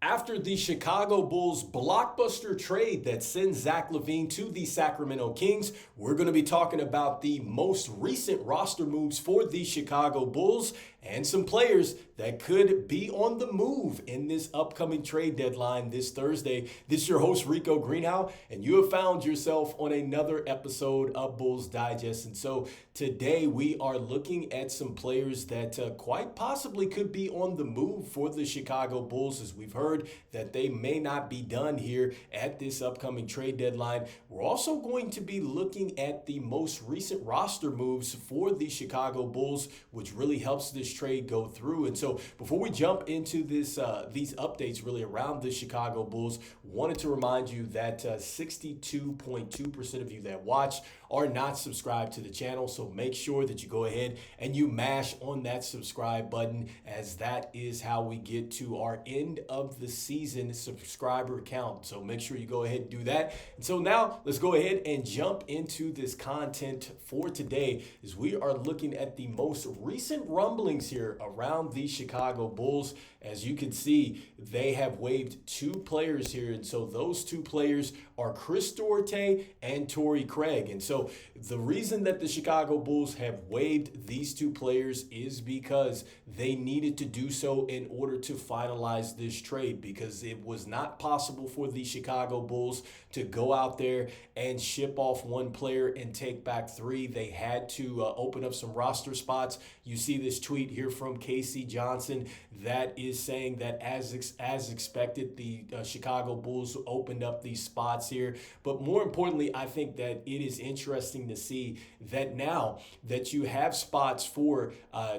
After the Chicago Bulls blockbuster trade that sends Zach LaVine to the Sacramento Kings, we're going to be talking about the most recent roster moves for the Chicago Bulls and some players that could be on the move in this upcoming trade deadline this Thursday. This is your host, Rico Greenhowe, and you have found yourself on another episode of Bulls Digest. And so today we are looking at some players that quite possibly could be on the move for the Chicago Bulls, as we've heard that they may not be done here at this upcoming trade deadline. We're also going to be looking at the most recent roster moves for the Chicago Bulls, which really helps this trade go through. And so before we jump into this these updates really around the Chicago Bulls, wanted to remind you that 62.2% of you that watch are not subscribed to the channel. So make sure that you go ahead and you mash on that subscribe button, as that is how we get to our end of the season subscriber count. So make sure you go ahead and do that. And so now let's go ahead and jump into this content for today, as we are looking at the most recent rumblings here around the Chicago Bulls. As you can see, they have waived two players here. And so those two players are Chris Duarte and Torrey Craig. And so the reason that the Chicago Bulls have waived these two players is because they needed to do so in order to finalize this trade, because it was not possible for the Chicago Bulls to go out there and ship off one player and take back three. They had to open up some roster spots. You see this tweet here from Casey Johnson that is saying that as expected, the Chicago Bulls opened up these spots here. But more importantly, I think that it is interesting to see that now that you have spots for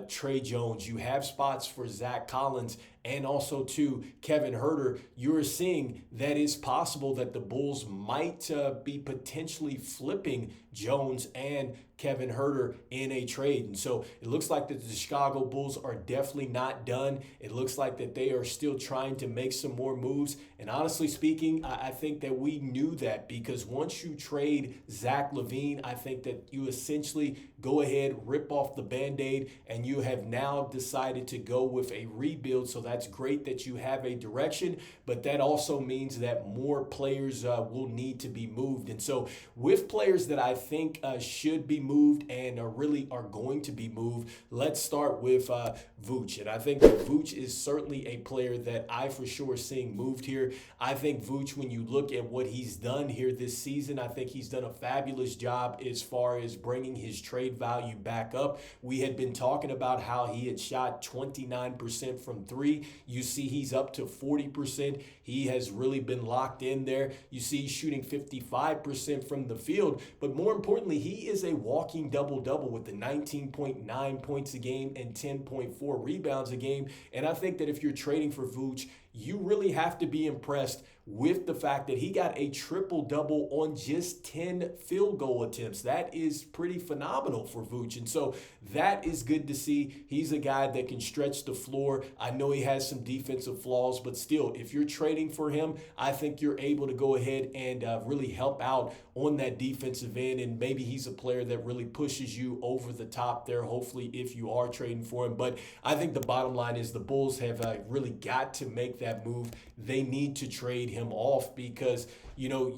Trey Jones, you have spots for Zach Collins, and also to Kevin Huerter, you're seeing that it's possible that the Bulls might be potentially flipping Jones and Kevin Huerter in a trade. And so it looks like that the Chicago Bulls are definitely not done. It looks like that they are still trying to make some more moves. And honestly speaking, I think that we knew that, because once you trade Zach LaVine, I think that you essentially go ahead, rip off the Band-Aid, and you have now decided to go with a rebuild. So that's great that you have a direction, but that also means that more players will need to be moved. And so with players that I think should be moved and really are going to be moved, let's start with Vuce. And I think that Vuce is certainly a player that I for sure seeing moved here. I think Vuce, when you look at what he's done here this season, I think he's done a fabulous job as far as bringing his trade value back up. We had been talking about how he had shot 29% from three. You see he's up to 40%. He has really been locked in there. You see he's shooting 55% from the field. But more importantly, he is a walking double-double with the 19.9 points a game and 10.4 rebounds a game. And I think that if you're trading for Vuce, you really have to be impressed with the fact that he got a triple-double on just 10 field goal attempts. That is pretty phenomenal for Vuce. And so that is good to see. He's a guy that can stretch the floor. I know he has some defensive flaws, but still, if you're trading for him, I think you're able to go ahead and really help out on that defensive end. And maybe he's a player that really pushes you over the top there, hopefully, if you are trading for him. But I think the bottom line is the Bulls have really got to make that move. They need to trade him off, because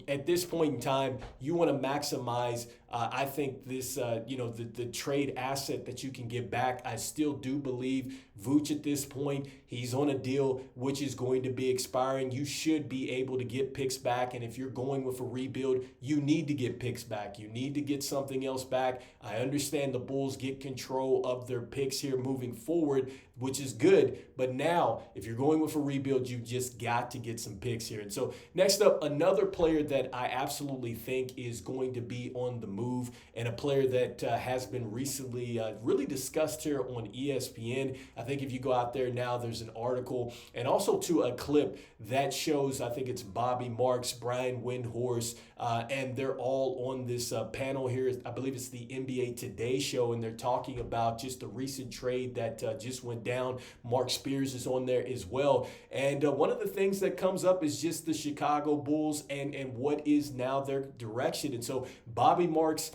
at this point in time, you want to maximize I think this the trade asset that you can get back. I still do believe Vuce at this point, he's on a deal which is going to be expiring. You should be able to get picks back, and if you're going with a rebuild, you need to get picks back. You need to get something else back. I understand the Bulls get control of their picks here moving forward, which is good. But now, if you're going with a rebuild, you just got to get some picks here. And so next up, another player that I absolutely think is going to be on the move, and a player that has been recently really discussed here on ESPN. I think if you go out there now, there's an article and also to a clip that shows, I think it's Bobby Marks, Brian Windhorst, and they're all on this panel here. I believe it's the NBA Today show, and they're talking about just the recent trade that just went down. Mark Spears is on there as well. And one of the things that comes up is just the Chicago Bulls and what is now their direction. And so Bobby Marks,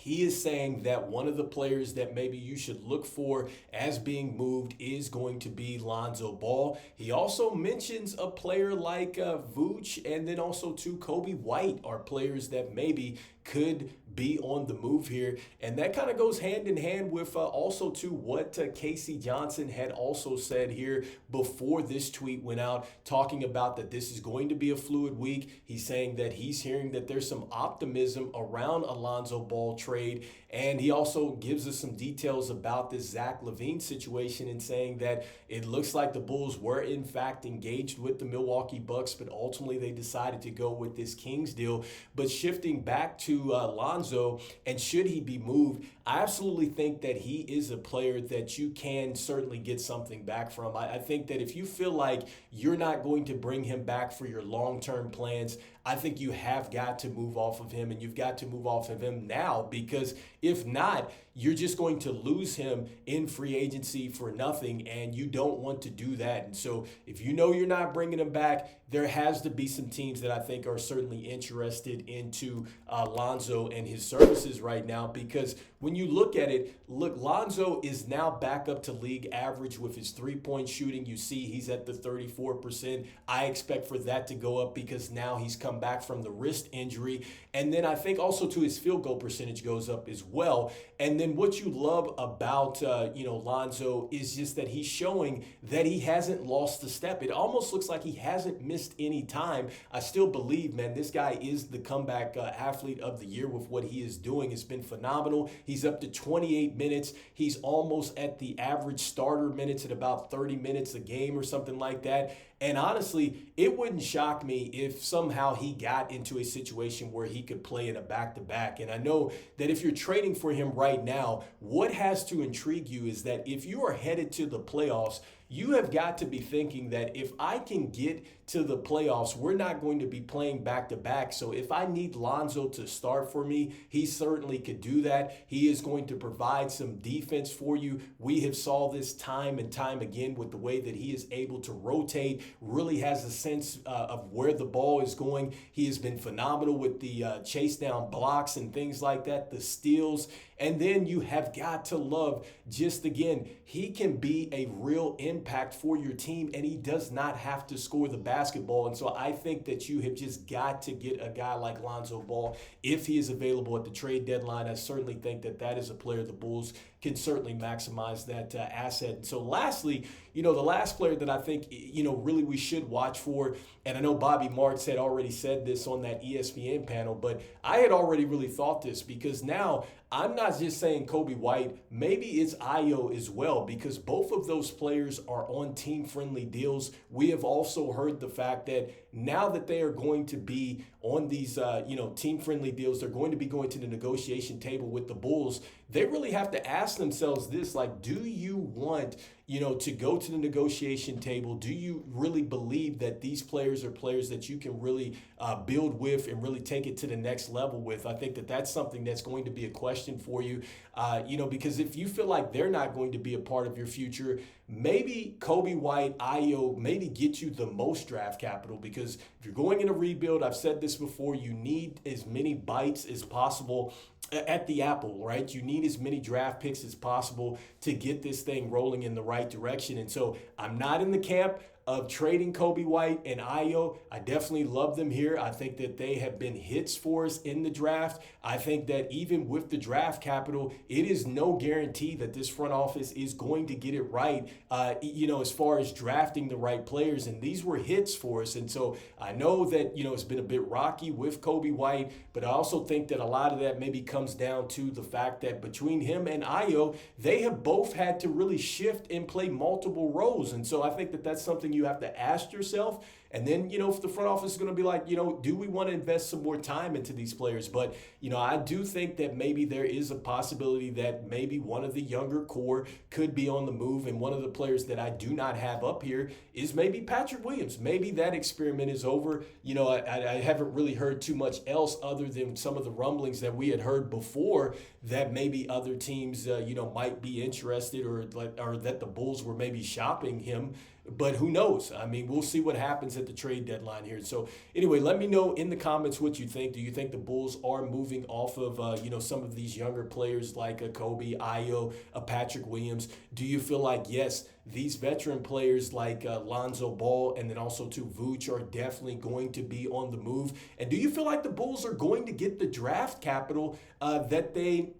he is saying that one of the players that maybe you should look for as being moved is going to be Lonzo Ball. He also mentions a player like Vooch, and then also too Coby White are players that maybe could be on the move here. And that kind of goes hand in hand with also to what Casey Johnson had also said here before this tweet went out, talking about that this is going to be a fluid week. He's saying that he's hearing that there's some optimism around a Lonzo Ball trade. And he also gives us some details about this Zach LaVine situation and saying that it looks like the Bulls were in fact engaged with the Milwaukee Bucks, but ultimately they decided to go with this Kings deal. But shifting back to Lonzo, and should he be moved, I absolutely think that he is a player that you can certainly get something back from. I think that if you feel like you're not going to bring him back for your long-term plans, I think you have got to move off of him, and you've got to move off of him now, because if not, you're just going to lose him in free agency for nothing, and you don't want to do that. And so if you know you're not bringing him back, there has to be some teams that I think are certainly interested into Lonzo and his services right now, because when you look at it, Lonzo is now back up to league average with his three-point shooting. You see he's at the 34%. I expect for that to go up because now he's come back from the wrist injury. And then I think also to his field goal percentage goes up as well. And then what you love about, Lonzo is just that he's showing that he hasn't lost a step. It almost looks like he hasn't missed any time. I still believe, man, this guy is the comeback athlete of the year with what he is doing. It's been phenomenal. He's up to 28 minutes. He's almost at the average starter minutes at about 30 minutes a game or something like that. And honestly, it wouldn't shock me if somehow he got into a situation where he could play in a back-to-back. And I know that if you're trading for him right now, what has to intrigue you is that if you are headed to the playoffs, you have got to be thinking that if I can get to the playoffs, we're not going to be playing back-to-back. So if I need Lonzo to start for me, he certainly could do that. He is going to provide some defense for you. We have saw this time and time again with the way that he is able to rotate, really has a sense of where the ball is going. He has been phenomenal with the chase down blocks and things like that, the steals. And then you have got to love, just again, he can be a real impact for your team, and he does not have to score the basketball. And so I think that you have just got to get a guy like Lonzo Ball if he is available at the trade deadline. I certainly think that that is a player the Bulls can certainly maximize that asset. And so lastly, the last player that I think, really we should watch for, and I know Bobby Marks had already said this on that ESPN panel, but I had already really thought this, because now I'm not just saying Coby White, maybe it's Ayo as well, because both of those players are on team-friendly deals. We have also heard the fact that now that they are going to be on these, team-friendly deals, they're going to be going to the negotiation table with the Bulls. They really have to ask themselves this, like, do you want, to go to the negotiation table? Do you really believe that these players are players that you can really build with and really take it to the next level with? I think that that's something that's going to be a question for you, because if you feel like they're not going to be a part of your future, maybe Coby White, Ayo, maybe get you the most draft capital, because if you're going in a rebuild, I've said this before, you need as many bites as possible at the apple, right? You need as many draft picks as possible to get this thing rolling in the right direction. And so I'm not in the camp of trading Coby White and Ayo. I definitely love them here. I think that they have been hits for us in the draft. I think that even with the draft capital, it is no guarantee that this front office is going to get it right, as far as drafting the right players. And these were hits for us. And so I know that, it's been a bit rocky with Coby White, but I also think that a lot of that maybe comes down to the fact that between him and Ayo, they have both had to really shift and play multiple roles. And so I think that that's something you have to ask yourself. And then, if the front office is going to be like, do we want to invest some more time into these players? But, I do think that maybe there is a possibility that maybe one of the younger core could be on the move. And one of the players that I do not have up here is maybe Patrick Williams. Maybe that experiment is over. I haven't really heard too much else other than some of the rumblings that we had heard before that maybe other teams, might be interested, or that the Bulls were maybe shopping him. But who knows? I mean, we'll see what happens at the trade deadline here. So anyway, let me know in the comments what you think. Do you think the Bulls are moving off of some of these younger players like a Coby, Ayo, a Patrick Williams? Do you feel like, yes, these veteran players like Lonzo Ball and then also to Vooch are definitely going to be on the move? And do you feel like the Bulls are going to get the draft capital that they,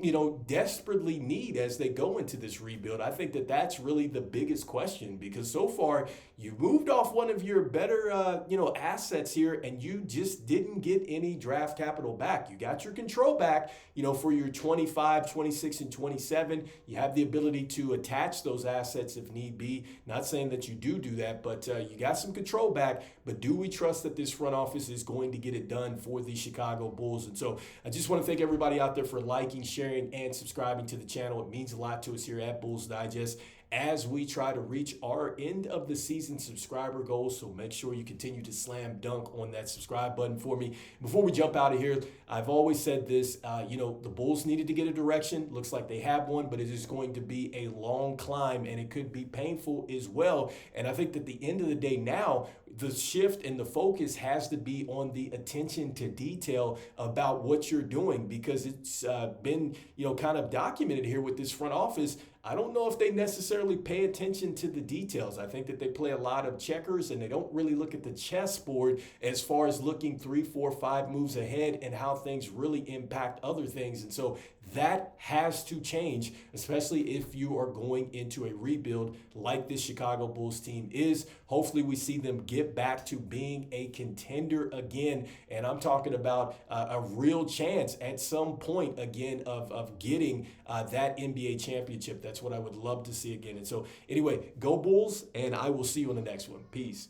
desperately need as they go into this rebuild? I think that that's really the biggest question, because so far you moved off one of your better, assets here, and you just didn't get any draft capital back. You got your control back, for your 25, 26, and 27. You have the ability to attach those assets if need be. Not saying that you do that, but you got some control back. But do we trust that this front office is going to get it done for the Chicago Bulls? And so I just want to thank everybody out there for liking, sharing, and subscribing to the channel. It means a lot to us here at Bulls Digest as we try to reach our end of the season subscriber goals. So make sure you continue to slam dunk on that subscribe button for me. Before we jump out of here, I've always said this, the Bulls needed to get a direction. Looks like they have one, but it is going to be a long climb, and it could be painful as well. And I think that at the end of the day now, the shift and the focus has to be on the attention to detail about what you're doing, because it's been, kind of documented here with this front office. I don't know if they necessarily pay attention to the details. I think that they play a lot of checkers, and they don't really look at the chessboard as far as looking 3, 4, 5 moves ahead and how things really impact other things. And so that has to change, especially if you are going into a rebuild like this Chicago Bulls team is. Hopefully we see them get back to being a contender again. And I'm talking about a real chance at some point again of getting that NBA championship. That's what I would love to see again. And so anyway, go Bulls, and I will see you on the next one. Peace.